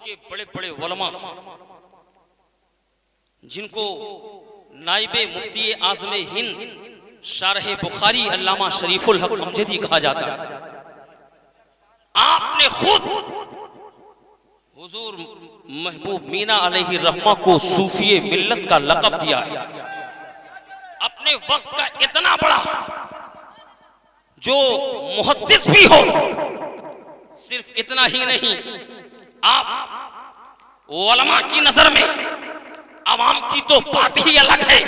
کے بڑے بڑے علماء جن کو نائب مفتی اعظم ہند شارح بخاری علامہ شریف الحق امجدی کہا جاتا ہے، آپ نے خود حضور محبوب مینا علیہ الرحمہ کو صوفی ملت کا لقب دیا ہے۔ اپنے وقت کا اتنا بڑا جو محدث بھی ہو، صرف اتنا ہی نہیں، آپ علماء کی نظر میں عوام کی تو بات ہی الگ ہے،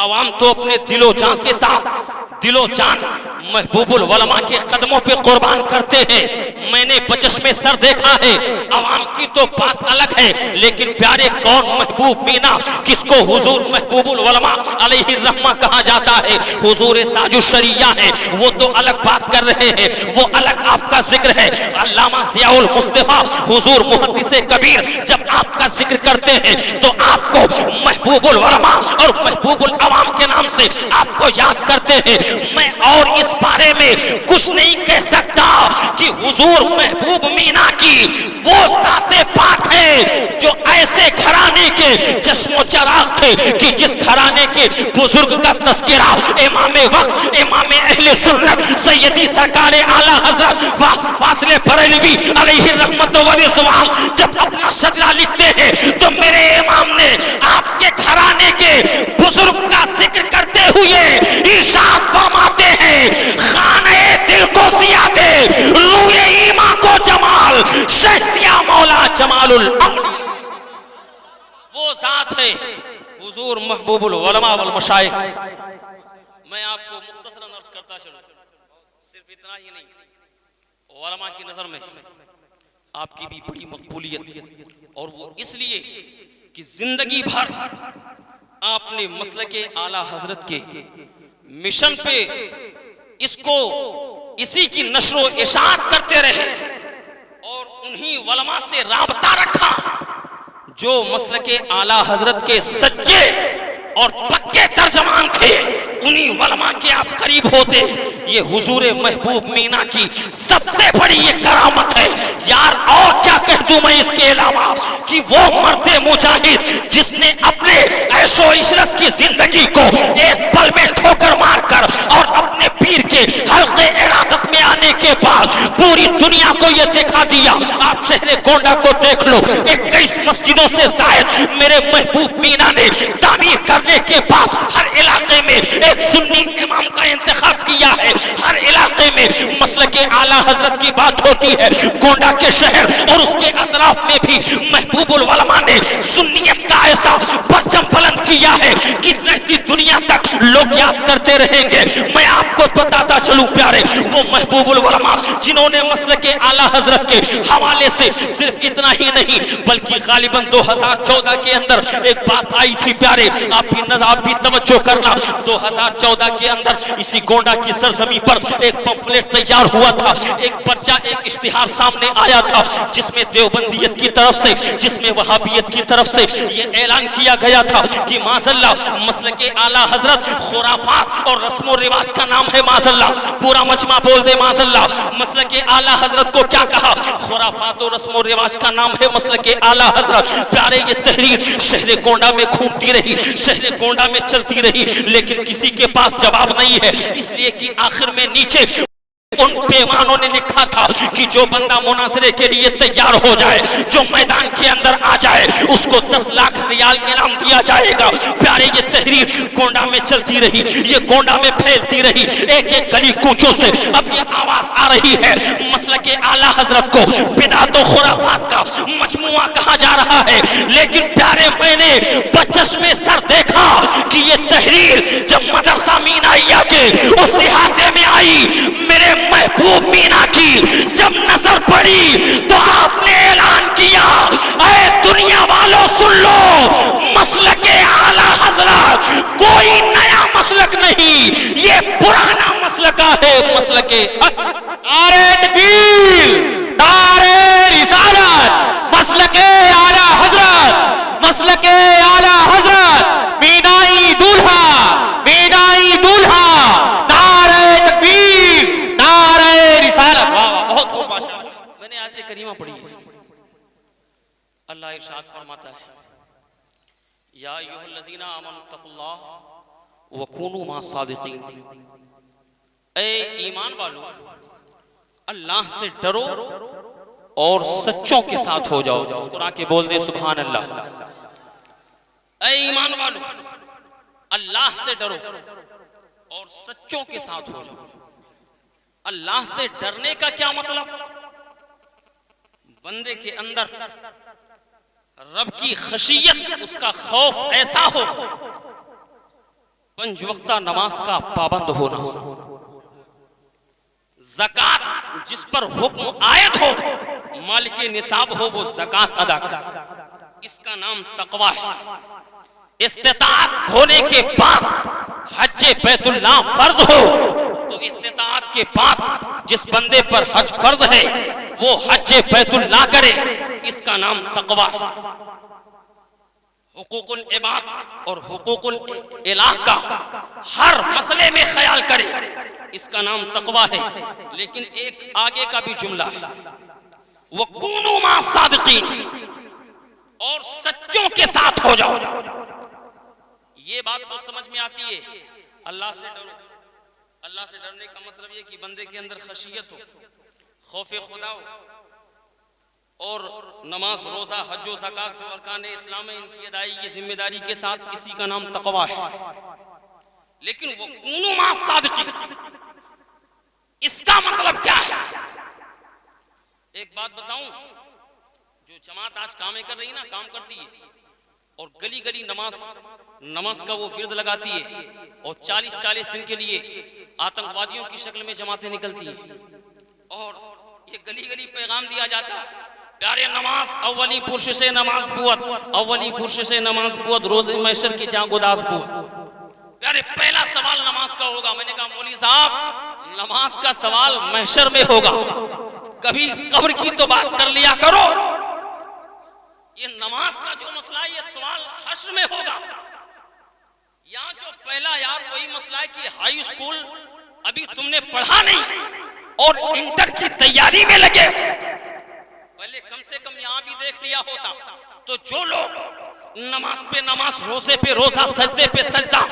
عوام تو اپنے دل و جان کے ساتھ دل و جان محبوب العلماء کے قدموں پہ قربان کرتے ہیں۔ میں نے بچشمے سر دیکھا ہے، عوام کی تو بات الگ ہے، لیکن پیارے کون محبوب مینا کس کو حضور محبوب العلماء علیہ الرحمہ کہا جاتا ہے، حضور تاج الشریعہ ہے، وہ تو الگ بات کر رہے ہیں، وہ الگ آپ کا ذکر ہے۔ علامہ ضیاء المصطفیٰ حضور محدث کبیر جب آپ کا ذکر کرتے ہیں تو آپ کو محبوب العلماء اور محبوب العوام کے نام سے آپ کو یاد کرتے ہیں۔ میں اور اس بارے میں کچھ نہیں کہہ سکتا کہ حضور محبوب مینا کی وہ ذات پاک ہے جو ایسے گھرانے کے چشم و چراغ تھے کہ جس گھرانے کے بزرگ کا تذکرہ امام وقت امام اہل سنت سیدی سرکار اعلیٰ حضرت فاضل بریلوی علیہ الرحمت والرضوان جب اپنا شجرہ لکھتے ہیں تو میرے امام نے آپ کے گھرانے کے بزرگ کا ذکر کرتے ہوئے ارشاد فرماتے ہیں، خانہ دل کو سیاہ دے، روئے ایمان کو جمال، شیخ سیاہ مولا جمال الاولیاء۔ وہ ذات ہے حضور محبوب العلماء والمشائخ۔ میں آپ کو مختصراً عرض کرتا چلوں، صرف اتنا ہی نہیں، علماء کی نظر میں آپ کی بھی بڑی مقبولیت، اور وہ اس لیے کہ زندگی بھر آپ نے مسلک اعلیٰ حضرت کے مشن پہ اسی کی نشر و اشاعت کرتے رہے اور انہی علماء سے رابطہ رکھا جو مسلک اعلیٰ حضرت کے سچے اور پکے ترجمان تھے، انہی علماء کے آپ قریب ہوتے۔ یہ حضور محبوب مینا کی سب سے بڑی یہ کرامت ہے۔ یار اور کیا کہہ دوں میں اس کے علاوہ کہ وہ مرد مجاہد جس نے اپنے عیش و عشرت کی زندگی کو ایک پل میں ٹھوکر مار کر اور اپنے پیر کے حلقے ارادت میں آنے کے بعد پوری دنیا کو یہ دکھا دیا۔ آپ شہر گونڈا کو دیکھ لو، 21 مسجدوں سے زائد میرے محبوب مینا نے تعمیر کرنے کے بعد ہر علاقے میں ایک سنی امام کا انتخاب کیا ہے، ہر علاقے میں مسلک اعلیٰ حضرت کی بات ہوتی ہے۔ گونڈا کے شہر اور اس کے اطراف میں بھی محبوب العلماء نے سنیت کا ایسا پرچم بلند کیا ہے کہ رہتی دنیا تک لوگ یاد کرتے رہیں گے۔ میں آپ کو بتاتا چلوں پیارے، وہ محبوب العلماء جنہوں نے مسلک اعلیٰ حضرت کے حوالے سے صرف اتنا ہی نہیں بلکہ غالباً 2014 کے اندر ایک بات آئی تھی پیارے، آپ بھی توجہ کرنا، 2014 کے اندر اسی گونڈا کی سرزمین پر ایک پمفلیٹ تیار ہوا تھا، ایک پرچہ ایک اشتہار سامنے آیا تھا جس میں دیوبندیت کی طرف سے، جس میں وہابیت کی طرف سے یہ اعلان کیا گیا تھا کہ معاذاللہ مسلک اعلیٰ حضرت خرافات اور رسم و رواج کا نام ہے، معاذاللہ پورا مجمع بول دے معاذاللہ، مسلک اعلیٰ حضرت کو کیا کہا؟ خرافات اور رسم و رواج کا نام ہے مسلک اعلیٰ حضرت۔ پیارے یہ تحریر شہر گونڈا میں گھومتی رہی، شہر گونڈا میں چلتی رہی، لیکن کسی کے پاس جواب نہیں ہے، اس لیے کہ آخر میں نیچے ان پیمانوں نے لکھا تھا کہ جو بندہ مناظرے کے لیے تیار ہو جائے، جو میدان کے اندر آ جائے، اس کو 10 لاکھ ریال انعام دیا جائے گا۔ پیارے یہ تحریر گونڈا میں چلتی رہی، یہ گونڈا میں پھیلتی رہی، ایک ایک گلی کوچوں سے اب یہ آواز آ رہی ہے مسلک اعلیٰ حضرت کو بدعت و خرافات کا مجموعہ کہا جا رہا ہے۔ لیکن پیارے میں نے بچشمے سر دیکھا کہ یہ تحریر جب مدرسہ مینائیہ کے اس احاطے میں آئی، میرے محبوب مینا کی جب نظر پڑی تو آپ نے اعلان کیا، اے دنیا والوں سن لو، مسلک اعلیٰ حضرت کوئی نیا مسلک نہیں، یہ پرانا مسلکہ ہے، مسلک نعرہ تکبیر، نعرہ رسالت، مسلک اعلیٰ حضرت، مسلک اعلیٰ حضرت، مینائی دولہا، مینائی دولہا، نعرہ تکبیر، نعرہ رسالت۔ بہت خوب ماشاءاللہ، میں نے آیت کریمہ پڑھی ہے، اللہ ارشاد فرماتا ہے یا ایھا الذین آمنوا اتقوا اللہ وکونوا مع الصادقین، اے ایمان والو اللہ سے ڈرو اور سچوں کے ساتھ ہو جاؤ۔ مسکرا کے بول دے سبحان اللہ۔ اے ایمان والو اللہ سے ڈرو اور سچوں کے ساتھ ہو جاؤ۔ اللہ سے ڈرنے کا کیا مطلب؟ بندے کے اندر رب کی خشیت، اس کا خوف ایسا ہو، پنج وقتہ نماز کا پابند ہونا، زکوٰۃ جس پر حکم عائد ہو، مالک نصاب ہو، وہ زکوٰۃ ادا کرے، اس کا نام تقویٰ ہے۔ استطاعت ہونے کے بعد حج بیت اللہ فرض ہو تو استطاعت کے بعد جس بندے پر حج فرض ہے وہ حج بیت اللہ کرے، اس کا نام تقویٰ ہے۔ حقوق العباد اور حقوق الالہ کا ہر مسئلے میں خیال کرے، اس کا نام تقویٰ ہے۔ لیکن ایک آگے کا بھی جملہ ہے وَكُونُوا مَعَ الصَّادِقِينَ، اور سچوں کے ساتھ ہو جاؤ۔ یہ بات تو سمجھ میں آتی ہے، اللہ سے ڈرو۔ اللہ سے ڈرنے کا مطلب یہ کہ بندے کے اندر خشیت ہو، خوف خدا ہو، اور نماز، روزہ، حج و زکوٰۃ جو ارکان اسلام ہے ان کی ادائیگی کی ذمہ داری کے ساتھ، اسی کا نام تقویٰ ہے۔ لیکن وَكُونُوا مَعَ الصَّادِقِينَ، اس کا مطلب کیا ہے؟ ایک بات بتاؤں، جو جماعت آج کامیں کر رہی نا، کام کرتی ہے اور گلی گلی نماز کا وہ ورد لگاتی ہے، اور 40 دن کے لیے آتنکوادیوں کی شکل میں جماعتیں نکلتی ہیں، اور یہ گلی گلی پیغام دیا جاتا ہے پیارے نماز اولی پرشش نماز بوت، اولی پرشش نماز بوت، روز محشر کی جان گداز بوت۔ پیارے پہلا سوال نماز کا ہوگا۔ میں نے کہا مولوی صاحب نماز کا سوال محشر میں ہوگا، کبھی قبر کی تو بات کر لیا کرو۔ یہ نماز کا جو مسئلہ ہے یہ سوال حشر میں ہوگا۔ یہاں جو پہلا یار وہی مسئلہ ہے کہ ہائی اسکول ابھی تم نے پڑھا نہیں اور انٹر کی تیاری میں لگے، پہلے کم سے کم یہاں بھی دیکھ لیا ہوتا۔ تو جو لوگ نماز پہ نماز، روزے پہ روزہ، سجدے پہ سجدہ،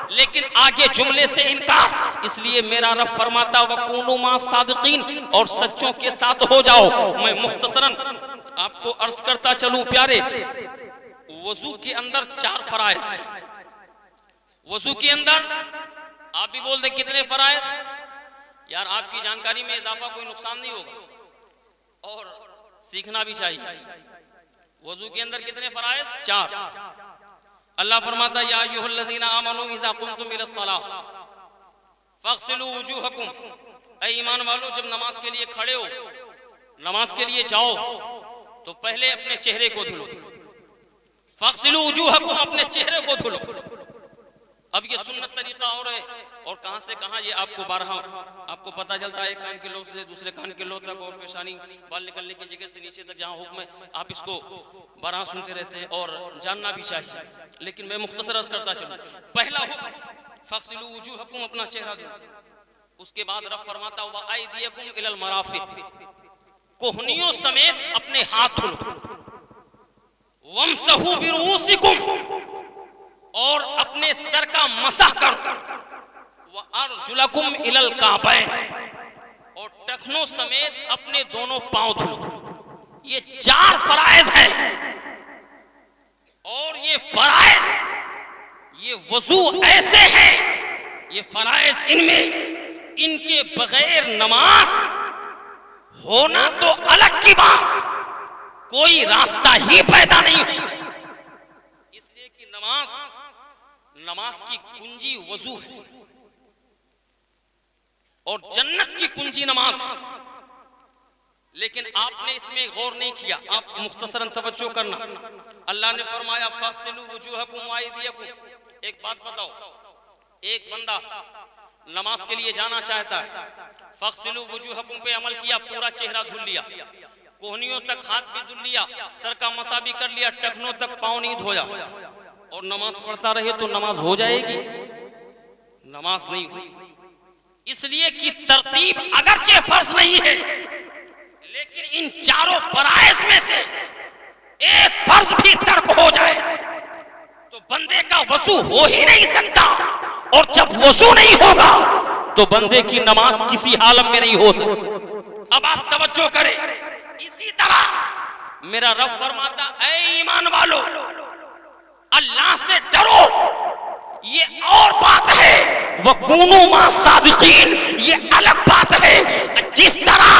لیکن آگے جملے سے انکار، اس لیے میرا رب فرماتا وَكُونُوا مَعَ الصَّادِقِينَ، اور سچوں کے ساتھ ہو جاؤ۔ میں مختصراً آپ کو عرض کرتا چلوں پیارے، وضو کے اندر 4 فرائض ہیں۔ وضو کے اندر آپ بھی بول دیں کتنے فرائض؟ یار آپ کی جانکاری میں اضافہ کوئی نقصان نہیں ہوگا اور سیکھنا بھی چاہیے۔ وضو کے اندر کتنے فرائض؟ 4۔ اللہ فرماتا یا ایھا الذین آمنوا اذا قمتم الی الصلاۃ فاغسلوا وجوہکم، اے ایمان والو جب نماز کے لیے کھڑے ہو، نماز کے لیے جاؤ تو پہلے اپنے چہرے کو دھلو۔ فاغسلوا وجوہکم، اپنے چہرے کو دھلو۔ اب یہ سنت طریقہ اور ہے، اور کہاں سے کہاں یہ آپ کو بارہا آپ کو پتہ چلتا ہے، ایک کان کے لو سے دوسرے کان کے لو تک، اور پیشانی بال نکلنے کی جگہ سے نیچے تک جہاں حکم ہے آپ اس کو بارہا سنتے رہتے ہیں اور جاننا بھی چاہیے۔ لیکن میں مختصر عرض کرتا چلوں، پہلا حکم فاغسلوا وجوہکم، اپنا چہرہ دھلو۔ اس کے بعد رب فرماتا وَأَيْدِيَكُمْ إِلَى الْمَرَافِقِ، کوہنیوں سمیت اپنے ہاتھ دھلو۔ وَامْسَحُوا بِرُؤُوسِكُمْ، اور اپنے سر کا مسح کرو۔ وَأَرْجُلَكُمْ إِلَى الْكَعْبَيْنِ، اور ٹخنوں سمیت اپنے دونوں پاؤں دھلو۔ یہ 4 فرائض ہیں، اور یہ فرائض، یہ وضو ایسے ہیں، یہ فرائض ان کے بغیر نماز ہونا تو الگ کی بات، کوئی راستہ ہی پیدا نہیں ہوتا۔ اس لیے کہ نماز کی کنجی وضو ہے، اور جنت کی کنجی نماز ہے۔ لیکن آپ نے اس میں غور نہیں کیا، آپ مختصراً توجہ کرنا۔ اللہ نے فرمایا فاغسلوا وجوہکم وایدیکم۔ ایک بات بتاؤ، ایک بندہ نماز کے لیے جانا چاہتا ہے، فاغسلوا وجوہکم پہ عمل کیا، پورا چہرہ دھل لیا، کوہنیوں تک ہاتھ بھی دھل لیا، سر کا مسح بھی کر لیا، ٹخنوں تک پاؤں نہیں دھویا، اور نماز پڑھتا رہے تو نماز ہو جائے گی؟ نماز نہیں ہوئی۔ اس لیے کہ ترتیب اگرچہ فرض نہیں ہے، لیکن ان 4 فرائض میں سے ایک وضو ہو ہی نہیں سکتا، اور جب وضو نہیں ہوگا تو بندے کی نماز کسی عالم میں نہیں ہو سکتی۔ اب آپ توجہ کریں، اسی طرح میرا رب فرماتا اے ایمان والو اللہ سے ڈرو، یہ اور بات ہے، وَكُونُوا مَعَ الصَّادِقِينَ یہ الگ بات ہے۔ جس طرح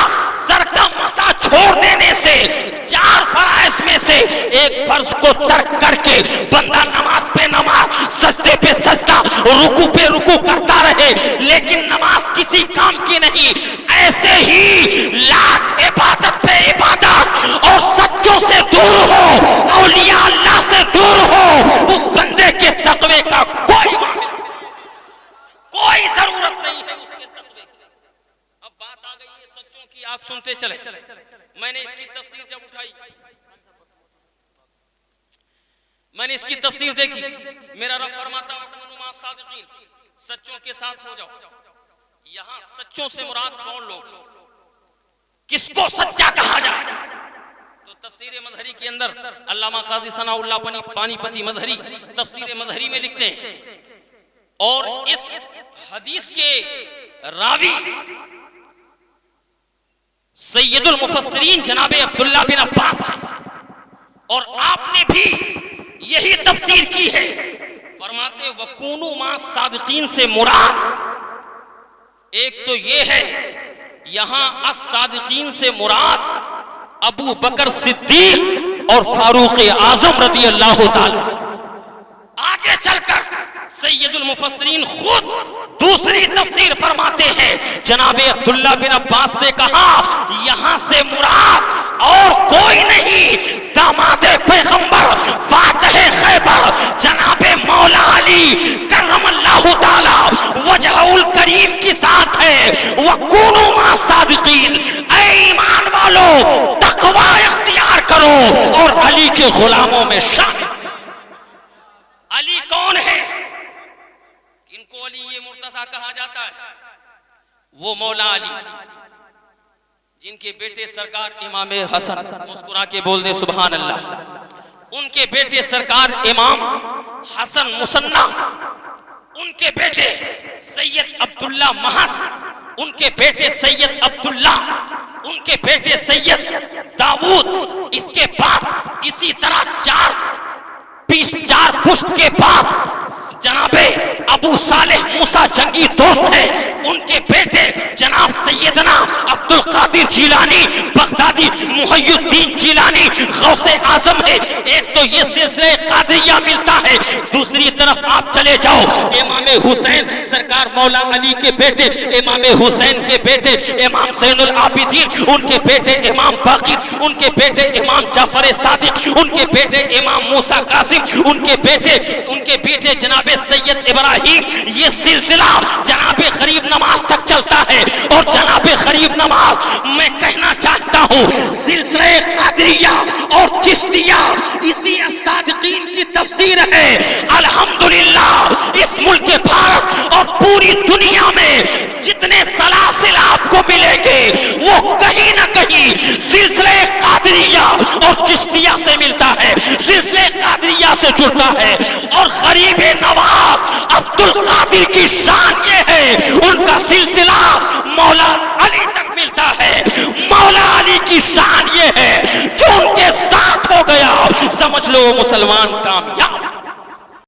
سر کا مسا چھوڑ دینے سے 4 فرائض میں سے ایک فرض کو ترک کر کے بندہ نماز پہ نماز، سجدے پہ سجدہ، رکوع پہ رکوع کرتا رہے لیکن نماز کسی کام کی نہیں، ایسے ہی لاکھ عبادت پہ عبادت اور سچوں سے دور ہو، اولیاء اللہ سے دور ہو، اس بندے کے تقوی کا کوئی معاملہ، کوئی ضرورت نہیں ہے اس کے تقوی کی۔ اب بات آ گئی ہے سچوں کی، آپ سنتے چلیں۔ میں نے اس کی تفسیر جب اٹھائی، میں نے اس کی تفسیر دیکھی، میرا رب فرماتا وَكُونُوا مَعَ الصَّادِقِينَ سچوں کے ساتھ ہو جاؤ۔ یہاں سچوں سے مراد کون لوگ، کس کو سچا کہا جائے؟ تو تفسیر مظہری کے اندر علامہ قاضی ثناء اللہ پانی پتی مظہری تفسیر مظہری میں لکھتے ہیں، اور اس حدیث کے راوی سید المفسرین جناب عبداللہ بن عباس ہیں، اور آپ نے بھی یہی تفسیر کی ہے۔ فرماتے وَكُونُوا مَعَ الصَّادِقِينَ سے مراد ایک تو یہ ہے، یہاں الصادقین سے مراد ابو بکر صدیق اور فاروق اعظم رضی اللہ تعالی۔ آگے چل کر سید المفسرین خود دوسری تفسیر فرماتے ہیں، جناب عبداللہ بن عباس نے کہا یہاں سے مراد اور کوئی نہیں، داماد پیغمبر فاتح خیبر جناب مولا علی کرم اللہ تعالی وجہ الکریم کی ساتھ ہے۔ وَكُونُوا مَعَ الصَّادِقِينَ اے ایمان والو تقوی اختیار کرو اور علی کے غلاموں میں شامل۔ علی کون ہے؟ کن کو علی یہ مرتضی کہا جاتا ہے؟ وہ مولا علی جن کے بیٹے سرکار امام حسن، مسکرا کے بول دیں سبحان اللہ، ان کے بیٹے سرکار امام حسن مثنیٰ، ان کے بیٹے سید عبداللہ محض، ان کے بیٹے سید عبداللہ، ان کے بیٹے سید داؤد، اس کے بعد اسی طرح چار پشت کے بعد جناب ابو صالح موسیٰ جنگی دوست ہیں، ان کے بیٹے جناب سیدنا عبد القادر جیلانی بغدادی، محی الدین جیلانی غوث اعظم ہے۔ ایک تو یہ سلسلہ قادریہ ملتا ہے، دوسری طرف آپ چلے جاؤ امام حسین سرکار مولا علی کے بیٹے، امام حسین کے بیٹے امام زین العابدین، ان کے بیٹے امام باقر، ان کے بیٹے امام جعفر صادق، ان کے بیٹے امام موسیٰ قاسم، ان کے بیٹے جناب سید ابراہیم۔ یہ سلسلہ جناب غریب نواز تک چلتا ہے، اور جناب غریب نواز میں کہنا چاہتا ہوں سلسلہ قادریہ اور چشتیہ اسی الصادقین کی تفسیر ہے۔ الحمدللہ اس ملک بھارت اور پوری دنیا میں جتنے سلاسل آپ کو ملے گے وہ کہیں نہ کہیں سلسلہ قادریہ اور چشتیہ سے ملتا ہے، سلسلہ قادریہ سے جڑتا ہے۔ اور غریب نواز عبد القادر کی شان یہ ہے ان کا سلسلہ مولا علی تک ملتا ہے، مولا علی کی شان یہ ہے جو ان کے ساتھ ہو گیا، سمجھ لو مسلمان کامیاب۔